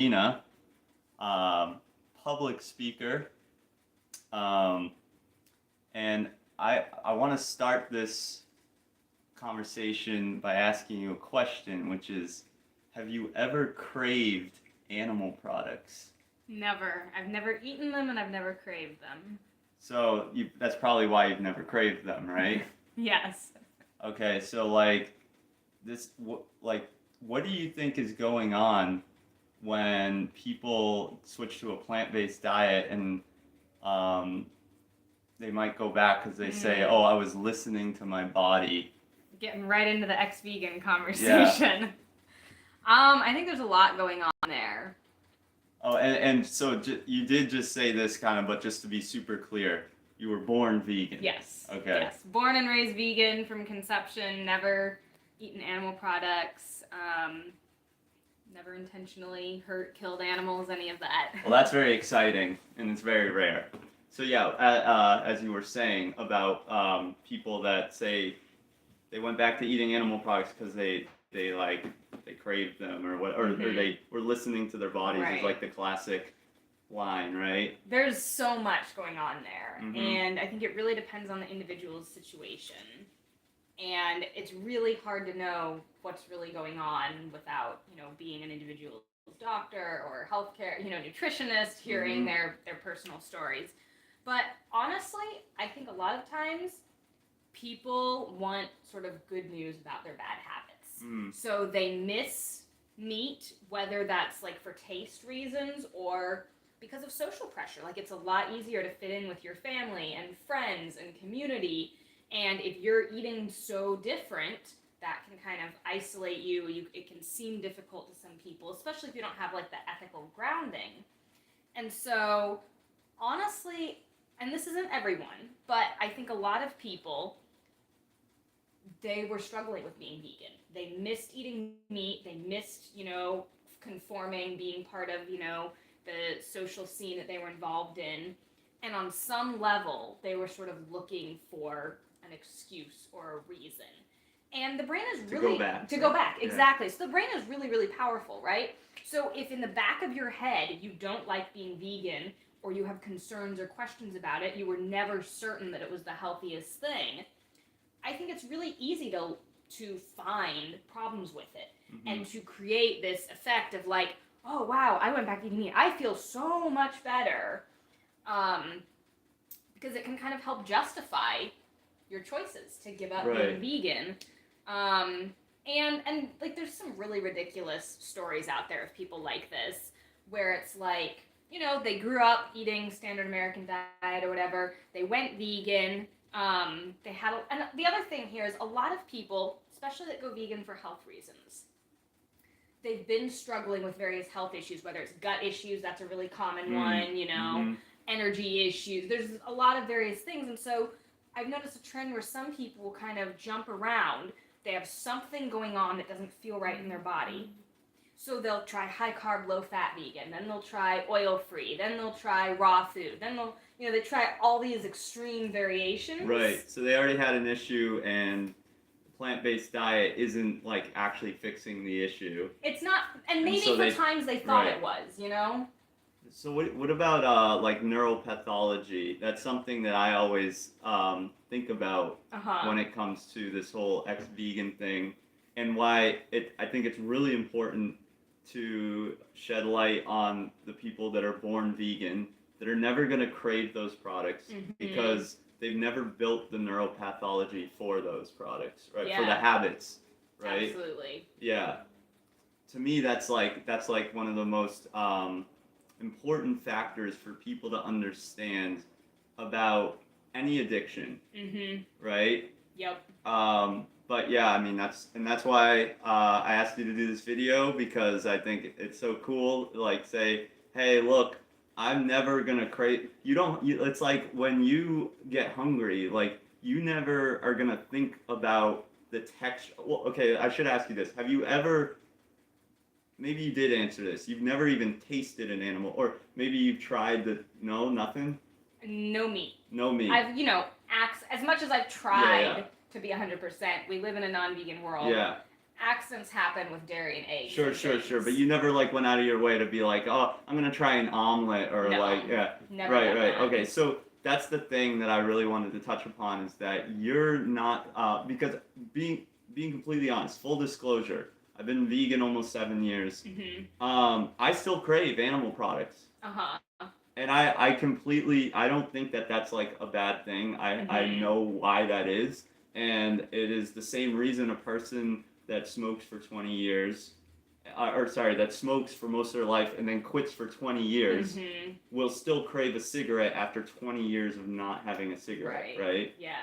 Sarina, public speaker, um, and I want to start this conversation by asking you a question, which is, have you ever craved animal products? Never. I've never eaten them and I've never craved them. So that's probably why you've never craved them, right? Yes. Okay, so like what do you think is going on when people switch to a plant-based diet and um, they might go back because they say, "Oh, I was listening to my body." Getting right into the ex-vegan Yeah. conversation. I think there's a lot going on there. Oh, and so you did just say this kind of, but just to be super clear, you were born vegan. Yes. Okay. Yes. Born and raised vegan from conception, never eaten animal products, never intentionally hurt, killed animals, any of that. Well, that's very exciting, and it's very rare. So yeah, as you were saying about people that say they went back to eating animal products because they craved them or what, or they were listening to their bodies is like the classic line, right? There's so much going on there, and I think it really depends on the individual's situation. And it's really hard to know what's really going on without, being an individual's doctor or healthcare, nutritionist, hearing their personal stories. But honestly, I think a lot of times people want sort of good news about their bad habits. So they miss meat, whether that's like for taste reasons or because of social pressure. Like it's a lot easier to fit in with your family and friends and community. And if you're eating so different, that can kind of isolate you. It can seem difficult to some people, especially if you don't have like the ethical grounding. And so, honestly, and this isn't everyone, but I think a lot of people, they were struggling with being vegan. They missed eating meat. They missed, conforming, being part of, the social scene that they were involved in. And on some level, they were sort of looking for an excuse or a reason. And the brain is really... To go back, exactly. So the brain is really, really powerful, right? So if in the back of your head you don't like being vegan, or you have concerns or questions about it, you were never certain that it was the healthiest thing, I think it's really easy to find problems with it and to create this effect of like, oh wow, I went back to eating meat. I feel so much better. Because it can kind of help justify your choices to give up being vegan. And like there's some really ridiculous stories out there of people like this, where it's like, they grew up eating standard American diet or whatever, they went vegan, and the other thing here is a lot of people, especially that go vegan for health reasons, they've been struggling with various health issues, whether it's gut issues, that's a really common one, energy issues, there's a lot of various things, and so I've noticed a trend where some people kind of jump around. They have something going on that doesn't feel right in their body. So they'll try high carb, low fat vegan, then they'll try oil free, then they'll try raw food, then they'll, they try all these extreme variations. Right. So they already had an issue and the plant-based diet isn't like actually fixing the issue. It's not, and maybe so times they thought it was, So what about like neuropathology? That's something that I always think about when it comes to this whole ex-vegan thing, and why I think it's really important to shed light on the people that are born vegan that are never going to crave those products because they've never built the neuropathology for those products, right? Yeah. For the habits, right? Absolutely. Yeah. To me, that's like one of the most important factors for people to understand about any addiction, right? Yep. But yeah, I mean that's why I asked you to do this video, because I think it's so cool. Like, say, hey, look, I'm never gonna crave. It's like when you get hungry, like you never are gonna think about the texture. Well, okay, I should ask you this: have you ever? Maybe you did answer this. You've never even tasted an animal, or maybe you've tried the nothing. No meat. No meat. I've as much as I've tried to be 100%. We live in a non-vegan world. Yeah. accidents happen with dairy and eggs. Sure. But you never like went out of your way to be like, oh, I'm gonna try an omelet or Never right. Okay, so that's the thing that I really wanted to touch upon is that you're not because being completely honest, full disclosure, I've been vegan almost 7 years. I still crave animal products. And I completely, I don't think that that's like a bad thing. I know why that is. And it is the same reason a person that smokes for 20 years, that smokes for most of their life and then quits for 20 years, will still crave a cigarette after 20 years of not having a cigarette, right? Yeah.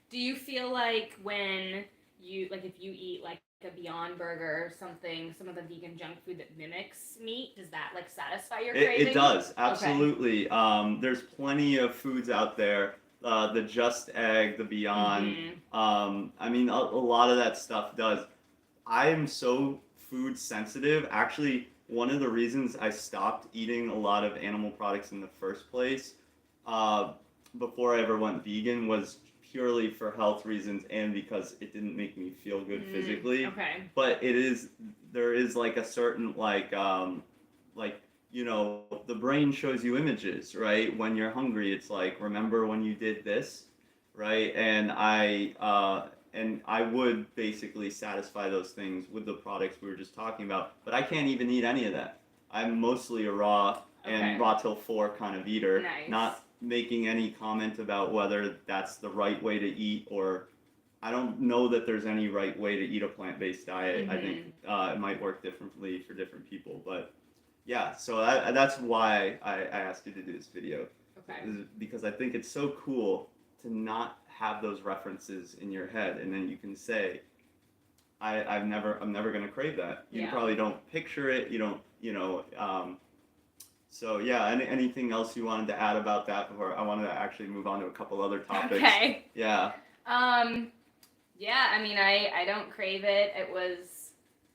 Do you feel like when you, like if you eat like a Beyond Burger or something, some of the vegan junk food that mimics meat, does that like satisfy your craving? It does, absolutely. Okay. There's plenty of foods out there. The Just Egg, the Beyond. I mean, a lot of that stuff does. I am so food sensitive. Actually, one of the reasons I stopped eating a lot of animal products in the first place, before I ever went vegan, was purely for health reasons and because it didn't make me feel good physically. Okay. But there is like a certain you know, the brain shows you images, right? When you're hungry, it's like, remember when you did this, right? And I would basically satisfy those things with the products we were just talking about, but I can't even eat any of that. I'm mostly a raw and raw till 4 kind of eater, not making any comment about whether that's the right way to eat, or I don't know that there's any right way to eat a plant-based diet. I think it might work differently for different people, but yeah, so that's why I asked you to do this video. Okay. Because I think it's so cool to not have those references in your head, and then you can say, I'm never gonna crave that. You probably don't picture it. You don't, you know. So yeah, anything else you wanted to add about that before I wanted to actually move on to a couple other topics? Okay. Yeah. Yeah, I mean, I don't crave it. It was,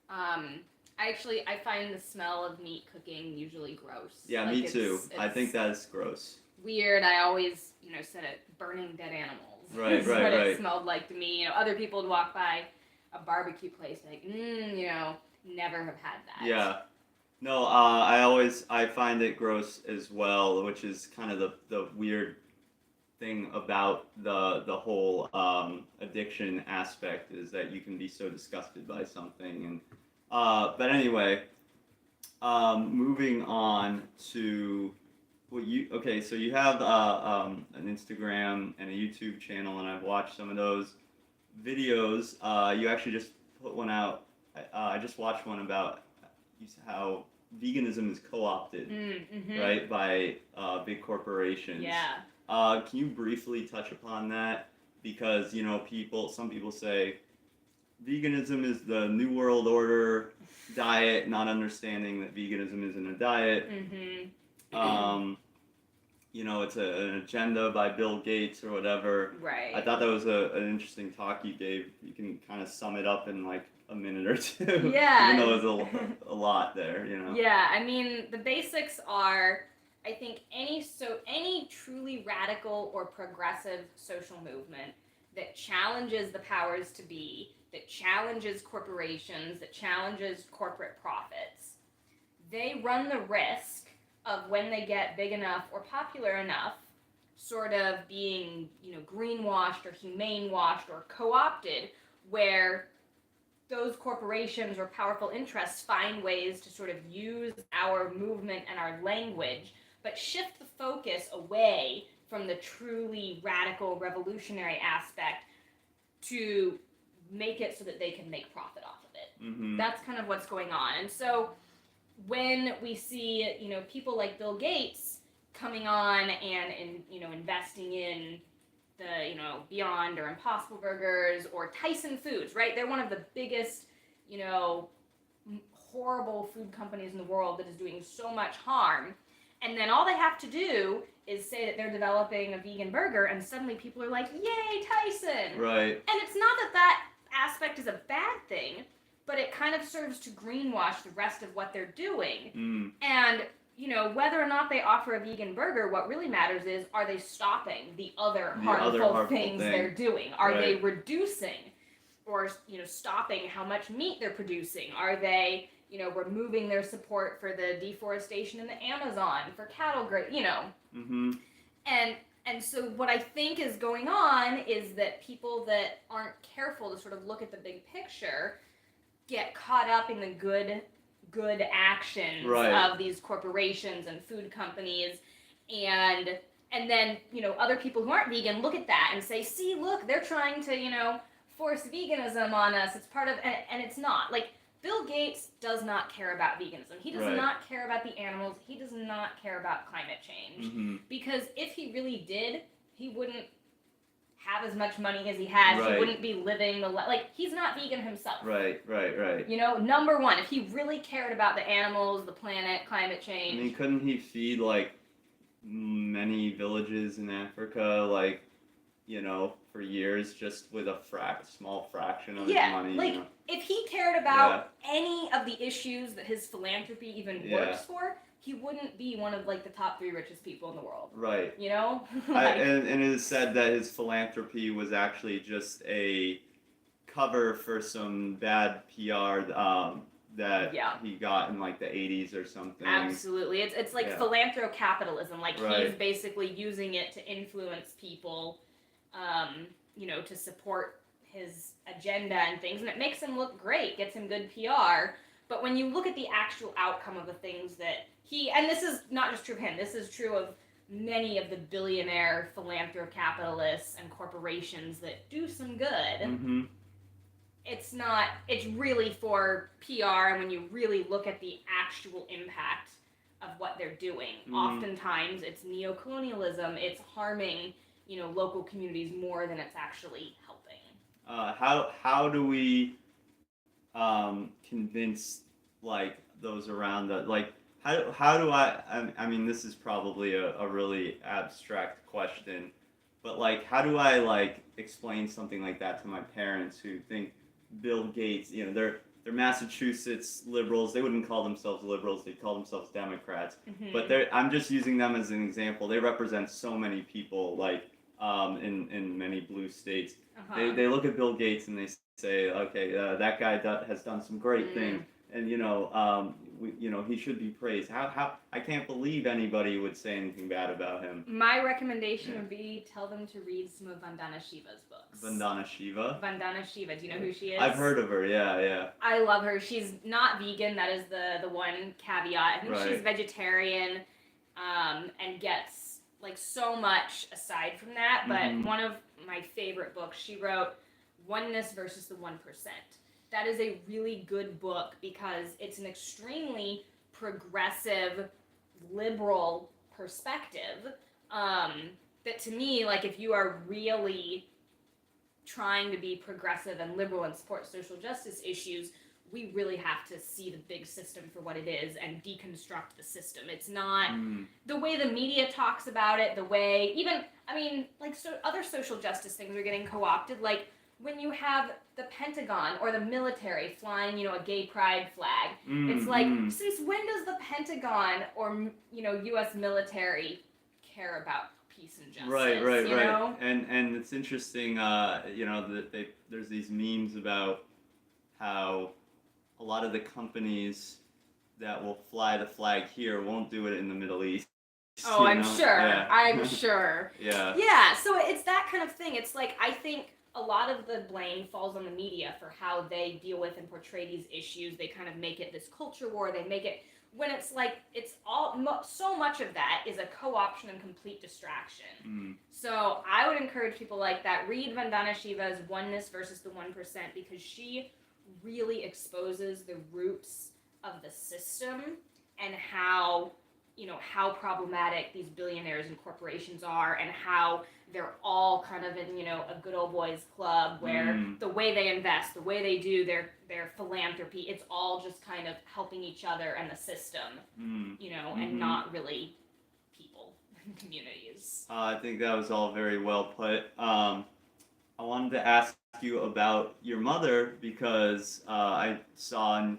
I find the smell of meat cooking usually gross. Yeah, me too. I think that's gross. Weird. I always, said it, burning dead animals. Right. It smelled like to me. Other people would walk by a barbecue place like, never have had that. Yeah. No, I find it gross as well, which is kind of the weird thing about the whole addiction aspect, is that you can be so disgusted by something. And but anyway, moving on to so you have an Instagram and a YouTube channel, and I've watched some of those videos. You actually just put one out. I just watched one about how veganism is co-opted, right, by big corporations. Yeah. Can you briefly touch upon that? Because, some people say veganism is the New World Order diet, not understanding that veganism isn't a diet. It's an agenda by Bill Gates or whatever. Right. I thought that was an interesting talk you gave. You can kind of sum it up in like a minute or two. Yeah. Even though there's a lot there, Yeah, I mean, the basics are, I think any truly radical or progressive social movement that challenges the powers to be, that challenges corporations, that challenges corporate profits, they run the risk of, when they get big enough or popular enough, sort of being, greenwashed or humane washed or co-opted, where those corporations or powerful interests find ways to sort of use our movement and our language, but shift the focus away from the truly radical, revolutionary aspect to make it so that they can make profit off of it. That's kind of what's going on. And so when we see, people like Bill Gates coming on and investing in the, Beyond or Impossible Burgers or Tyson Foods, right? They're one of the biggest, horrible food companies in the world that is doing so much harm. And then all they have to do is say that they're developing a vegan burger, and suddenly people are like, yay, Tyson! Right. And it's not that aspect is a bad thing, but it kind of serves to greenwash the rest of what they're doing. And, whether or not they offer a vegan burger, what really matters is, are they stopping the other harmful things they're doing? Are they reducing or stopping how much meat they're producing? Are they removing their support for the deforestation in the Amazon for cattle Mm-hmm. And so what I think is going on is that people that aren't careful to sort of look at the big picture get caught up in the good actions of these corporations and food companies, and then other people who aren't vegan look at that and say, see, look, they're trying to force veganism on us. It's part of, and it's not. Like, Bill Gates does not care about veganism. He does not care about the animals. He does not care about climate change. Mm-hmm. Because if he really did, he wouldn't have as much money as he has. He wouldn't be living he's not vegan himself. Right. Number one, if he really cared about the animals, the planet, climate change. I mean, couldn't he feed many villages in Africa, for years, just with a small fraction of his money? If he cared about any of the issues that his philanthropy even works for, he wouldn't be one of the top 3 richest people in the world. Right. And it is said that his philanthropy was actually just a cover for some bad PR that he got in the 80s or something. Absolutely. It's philanthrocapitalism. He's basically using it to influence people, to support his agenda and things, and it makes him look great, gets him good PR. But when you look at the actual outcome of the things that and this is not just true of him, this is true of many of the billionaire philanthrocapitalists and corporations that do some good. Mm-hmm. It's really for PR, and when you really look at the actual impact of what they're doing, oftentimes it's neocolonialism, it's harming, local communities more than it's actually helping. How do we convince those around us? How do I mean, this is probably a really abstract question, but how do I explain something like that to my parents who think Bill Gates, they're Massachusetts liberals. They wouldn't call themselves liberals, they'd call themselves Democrats. Mm-hmm. But I'm just using them as an example. They represent so many people in many blue states. Uh-huh. They look at Bill Gates and they say, okay, that guy has done some great things, and he should be praised. How I can't believe anybody would say anything bad about him. My recommendation would be tell them to read some of Vandana Shiva's books. Vandana Shiva? Vandana Shiva. Do you know who she is? I've heard of her. Yeah. I love her. She's not vegan. That is the one caveat. I think she's vegetarian, and gets so much aside from that. But one of my favorite books she wrote, Oneness versus the 1%. That is a really good book because it's an extremely progressive, liberal perspective. That to me, if you are really trying to be progressive and liberal and support social justice issues, we really have to see the big system for what it is and deconstruct the system. It's not the way the media talks about it, the way other social justice things are getting co-opted, when you have the Pentagon or the military flying, a gay pride flag. It's since when does the Pentagon or, U.S. military care about peace and justice? Right. And it's interesting, that there's these memes about how a lot of the companies that will fly the flag here won't do it in the Middle East. Oh, I'm sure. Yeah. I'm sure. Yeah. Yeah, so it's that kind of thing. It's I think a lot of the blame falls on the media for how they deal with and portray these issues. They kind of make it this culture war. They make it, when it's it's all, so much of that is a co-option and complete distraction. So I would encourage people like that, read Vandana Shiva's Oneness versus the 1%, because she really exposes the roots of the system and how problematic these billionaires and corporations are, and how they're all kind of in, a good old boys club where the way they invest, the way they do their philanthropy, it's all just kind of helping each other and the system, and not really people and communities. I think that was all very well put. I wanted to ask you about your mother because I saw on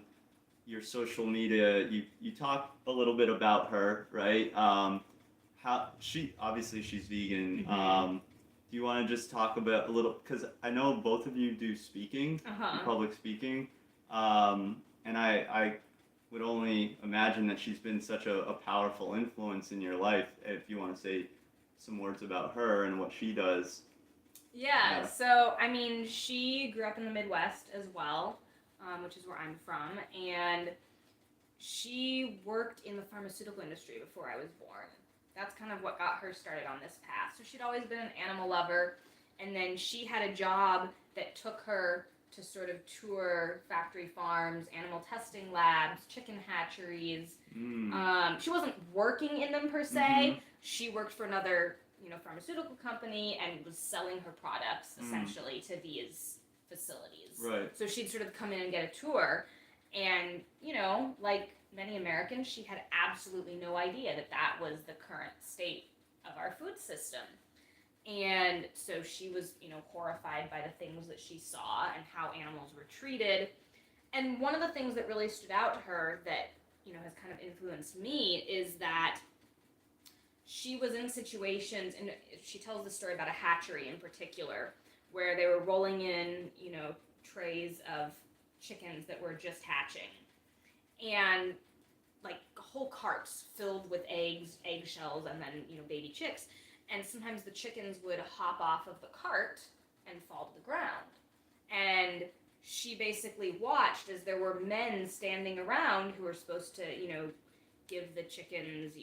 your social media you talk a little bit about her, right? How she's vegan. Do you want to just talk about a little, because I know both of you do speaking, public speaking, and I would only imagine that she's been such a powerful influence in your life. If you want to say some words about her and what she does. Yeah, so I mean, she grew up in the Midwest as well, which is where I'm from, and she worked in the pharmaceutical industry before I was born. That's kind of what got her started on this path. So she'd always been an animal lover, and then she had a job that took her to sort of tour factory farms, animal testing labs, chicken hatcheries. She wasn't working in them per se. She worked for another, pharmaceutical company and was selling her products essentially to these facilities. Right. So she'd sort of come in and get a tour, and like many Americans, she had absolutely no idea that was the current state of our food system. And so she was, horrified by the things that she saw and how animals were treated. And one of the things that really stood out to her that, has kind of influenced me is that she was in situations, and she tells the story about a hatchery in particular, where they were rolling in, trays of chickens that were just hatching. And like whole carts filled with eggs, eggshells, and then, baby chicks. And sometimes the chickens would hop off of the cart and fall to the ground. And she basically watched as there were men standing around who were supposed to, give the chickens,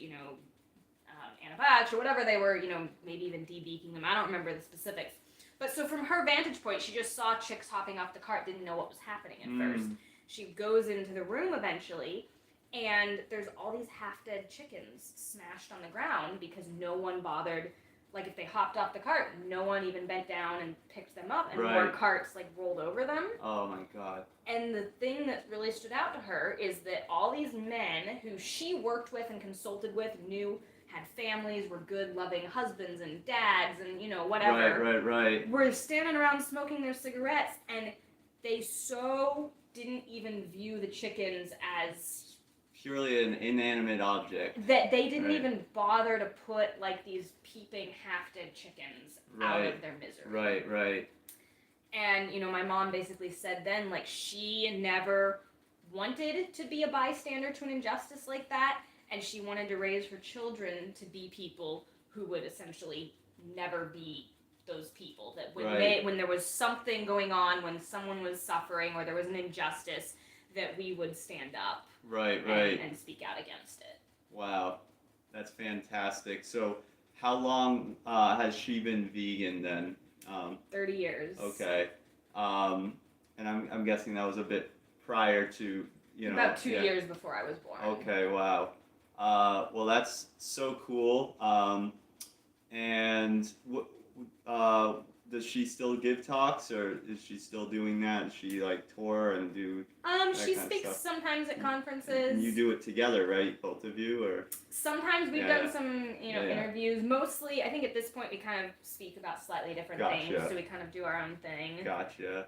antibiotics or whatever they were, maybe even debeaking them. I don't remember the specifics. But so from her vantage point, she just saw chicks hopping off the cart, didn't know what was happening at first. She goes into the room eventually, and there's all these half-dead chickens smashed on the ground because no one bothered. Like, if they hopped off the cart, no one even bent down and picked them up, and more carts, rolled over them. Oh, my God. And the thing that really stood out to her is that all these men who she worked with and consulted with, knew had families, were good, loving husbands and dads and, whatever. Right. Were standing around smoking their cigarettes, and they so didn't even view the chickens as purely an inanimate object. That they didn't even bother to put, these peeping half-dead chickens out of their misery. Right. And, my mom basically said then, she never wanted to be a bystander to an injustice like that, and she wanted to raise her children to be people who would essentially never be those people. That when there was something going on, when someone was suffering or there was an injustice, that we would stand up. Right. And speak out against it. Wow, that's fantastic. So, how long has she been vegan then? 30 years. Okay, and I'm guessing that was a bit prior to about 2 years before I was born. Okay, wow. Well, that's so cool. And does she still give talks, or is she still doing that? Does she tour and do? She speaks sometimes at conferences. And you do it together, right? Both of you, or? Sometimes we've done some, interviews. Mostly, I think at this point we kind of speak about slightly different things, so we kind of do our own thing. Gotcha.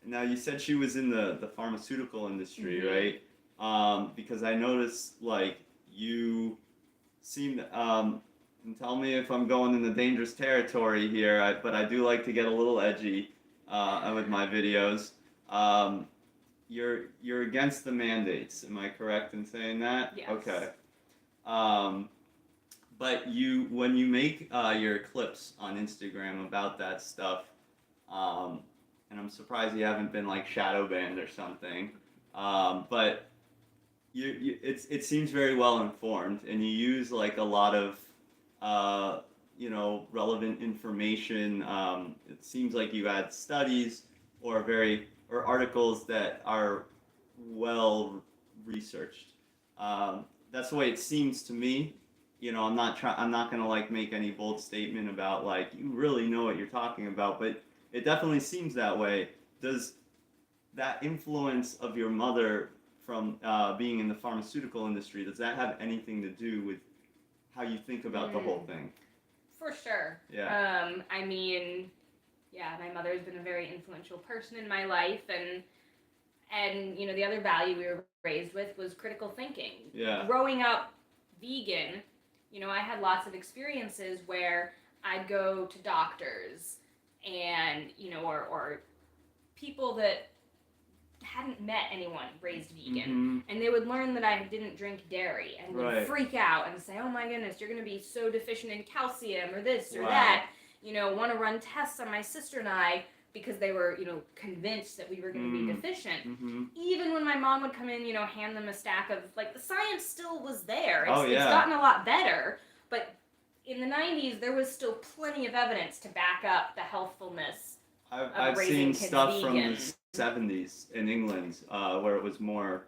Now you said she was in the pharmaceutical industry, right? Because I noticed you seemed and tell me if I'm going into dangerous territory here, but I do like to get a little edgy with my videos. You're against the mandates, am I correct in saying that? Yes. Okay. But when you make your clips on Instagram about that stuff, and I'm surprised you haven't been shadow banned or something, but it seems very well informed, and you use a lot of relevant information. It seems like you add studies or articles that are well researched. That's the way it seems to me. I'm not gonna make any bold statement about you really know what you're talking about, but it definitely seems that way. Does that influence of your mother from being in the pharmaceutical industry, does that have anything to do with how you think about the whole thing? For sure. Yeah. My mother's been a very influential person in my life, and the other value we were raised with was critical thinking. Yeah. Growing up vegan, I had lots of experiences where I'd go to doctors and, or people that hadn't met anyone raised vegan, and they would learn that I didn't drink dairy and would freak out and say, oh my goodness, you're going to be so deficient in calcium or this or that, want to run tests on my sister and I because they were, convinced that we were going to be deficient. Even when my mom would come in, hand them a stack of, the science still was there. It's gotten a lot better, but in the 90s, there was still plenty of evidence to back up the healthfulness I've seen stuff from the 70s in England where it was more,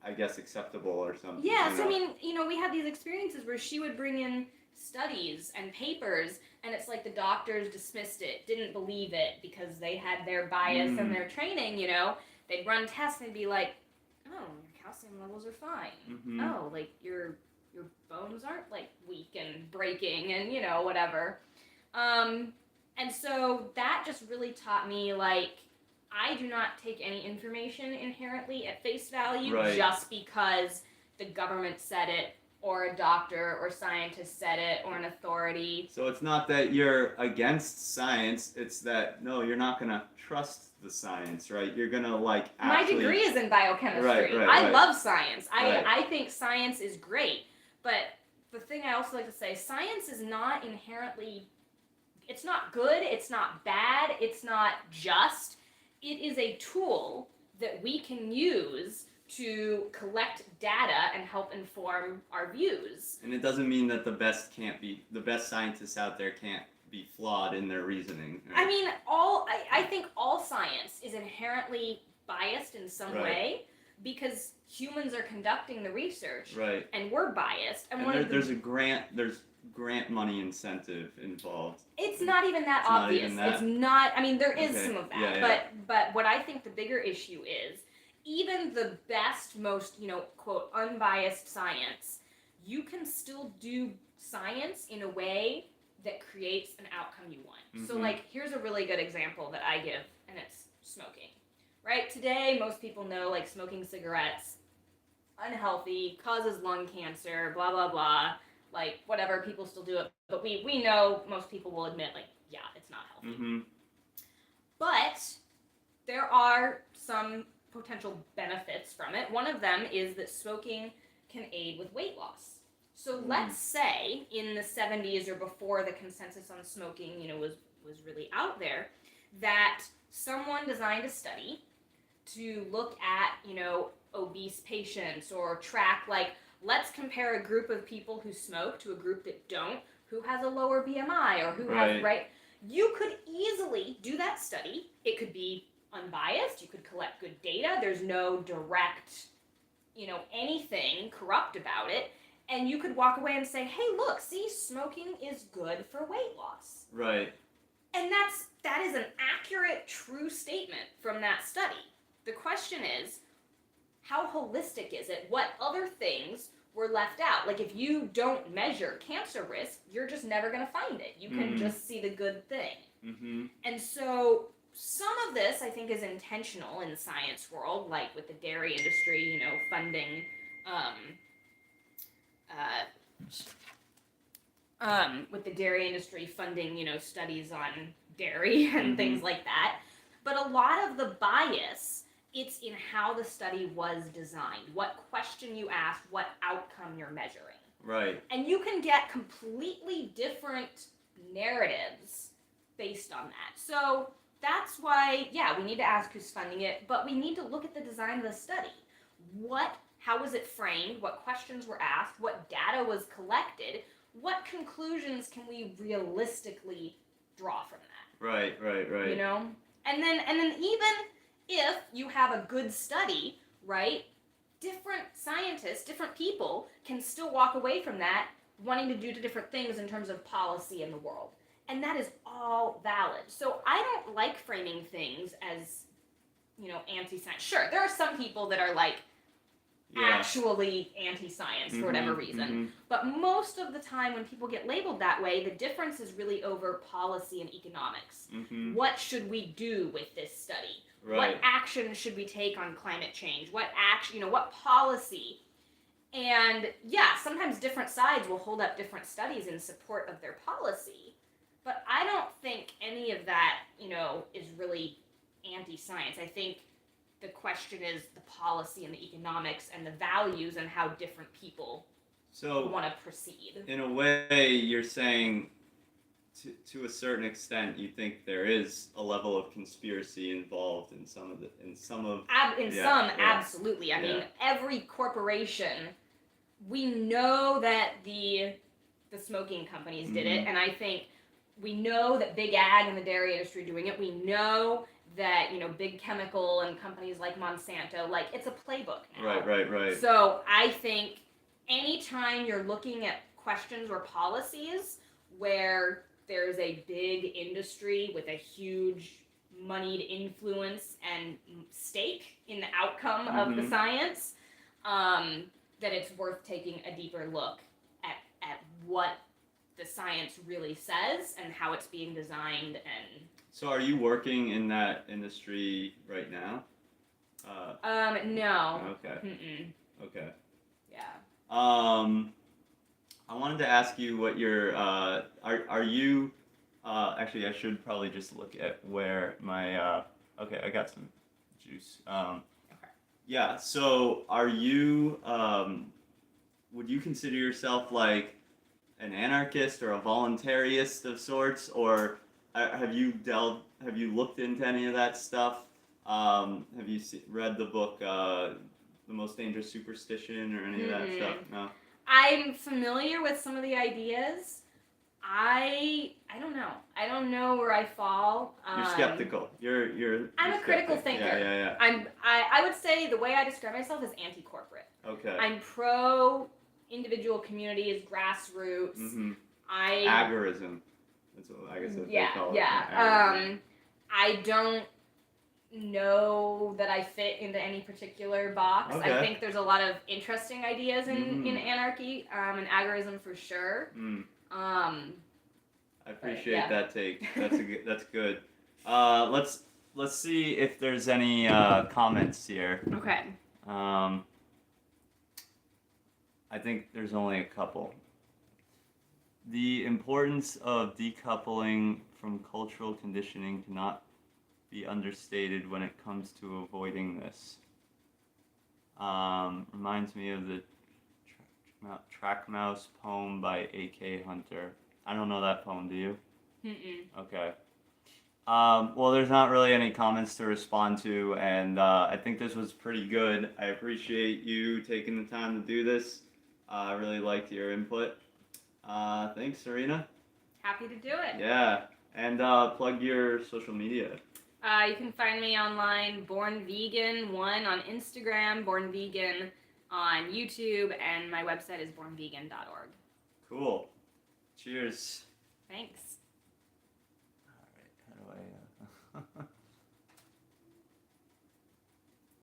I guess, acceptable or something. Yes, I mean, we had these experiences where she would bring in studies and papers, and it's like the doctors dismissed it, didn't believe it because they had their bias and their training, They'd run tests and they'd be like, oh, your calcium levels are fine. Oh, your bones aren't, weak and breaking and, whatever. And so that just really taught me, I do not take any information inherently at face value just because the government said it, or a doctor or scientist said it, or an authority. So it's not that you're against science, it's that, no, you're not going to trust the science, right? You're going to, actually... My degree is in biochemistry. I love science. I think science is great. But the thing I also like to say, science is not inherently... It's not good, it's not bad, it's not just. It is a tool that we can use to collect data and help inform our views. And it doesn't mean that the best scientists out there can't be flawed in their reasoning. Right? I mean, I think all science is inherently biased in some way because humans are conducting the research, and we're biased. And there's grant money incentive involved. It's not even that obvious. It's not. I mean, there is some of that, but what I think the bigger issue is, even the best, most, quote, unbiased science, you can still do science in a way that creates an outcome you want. So, here's a really good example that I give, and it's smoking. Right? Today, most people know, smoking cigarettes, unhealthy, causes lung cancer, blah, blah, blah. Whatever, people still do it. But we know, most people will admit, it's not healthy. But there are some potential benefits from it. One of them is that smoking can aid with weight loss. So let's say in the 70s or before the consensus on smoking, was really out there, that someone designed a study to look at, obese patients or track, let's compare a group of people who smoke to a group that don't, who has a lower BMI or who has, You could easily do that study. It could be unbiased. You could collect good data. There's no direct, anything corrupt about it. And you could walk away and say, hey, look, see, smoking is good for weight loss. Right. And that is an accurate, true statement from that study. The question is, how holistic is it? What other things were left out? If you don't measure cancer risk, you're just never going to find it. You can just see the good thing. And so some of this, I think, is intentional in the science world, with the dairy industry, funding, with the dairy industry funding, studies on dairy and things like that. But a lot of the bias, it's in how the study was designed, what question you asked, what outcome you're measuring. Right. And you can get completely different narratives based on that. So that's why, we need to ask who's funding it, but we need to look at the design of the study. How was it framed? What questions were asked? What data was collected? What conclusions can we realistically draw from that? Right. And then even if you have a good study, right, different scientists, different people can still walk away from that wanting to do different things in terms of policy in the world. And that is all valid. So I don't like framing things as, anti-science. Sure, there are some people that are actually anti-science for whatever reason. But most of the time when people get labeled that way, the difference is really over policy and economics. What should we do with this study? What action should we take on climate change? What what policy? And sometimes different sides will hold up different studies in support of their policy. But I don't think any of that, is really anti-science. I think the question is the policy and the economics and the values and how different people want to proceed. In a way, you're saying, to a certain extent, you think there is a level of conspiracy involved in some, absolutely. I mean, every corporation, we know that the smoking companies did it, and I think we know that big ag and the dairy industry are doing it. We know that, big chemical and companies like Monsanto, like, it's a playbook now. Right. So I think anytime you're looking at questions or policies where there's a big industry with a huge moneyed influence and stake in the outcome of the science, that it's worth taking a deeper look at what the science really says and how it's being designed. And so are you working in that industry right now? No. Okay. Okay. Yeah. I wanted to ask you what your are you actually I should probably just look at where my okay, I got some juice. Okay. Yeah, so are you would you consider yourself like an anarchist or a voluntarist of sorts, or have you looked into any of that stuff? Have you read the book The Most Dangerous Superstition or any of that stuff? No. I'm familiar with some of the ideas. I don't know. I don't know where I fall. You're skeptical. I'm a critical thinker. Yeah. I would say the way I describe myself is anti-corporate. Okay. I'm pro individual communities, grassroots. Agorism. That's what I guess they call it. Yeah. I don't know that I fit into any particular box. Okay. I think there's a lot of interesting ideas in anarchy and agorism for sure. I appreciate that take. That's good. Let's see if there's any comments here. Okay. I think there's only a couple. The importance of decoupling from cultural conditioning cannot be understated when it comes to avoiding this. Reminds me of the Track Mouse poem by A.K. Hunter. I don't know that poem, do you? Okay. Well, there's not really any comments to respond to, and I think this was pretty good. I appreciate you taking the time to do this. I really liked your input. Thanks, Sarina. Happy to do it. Yeah, and plug your social media. You can find me online, Born Vegan 1 on Instagram, Born Vegan on YouTube, and my website is bornvegan.org. Cool. Cheers. Thanks.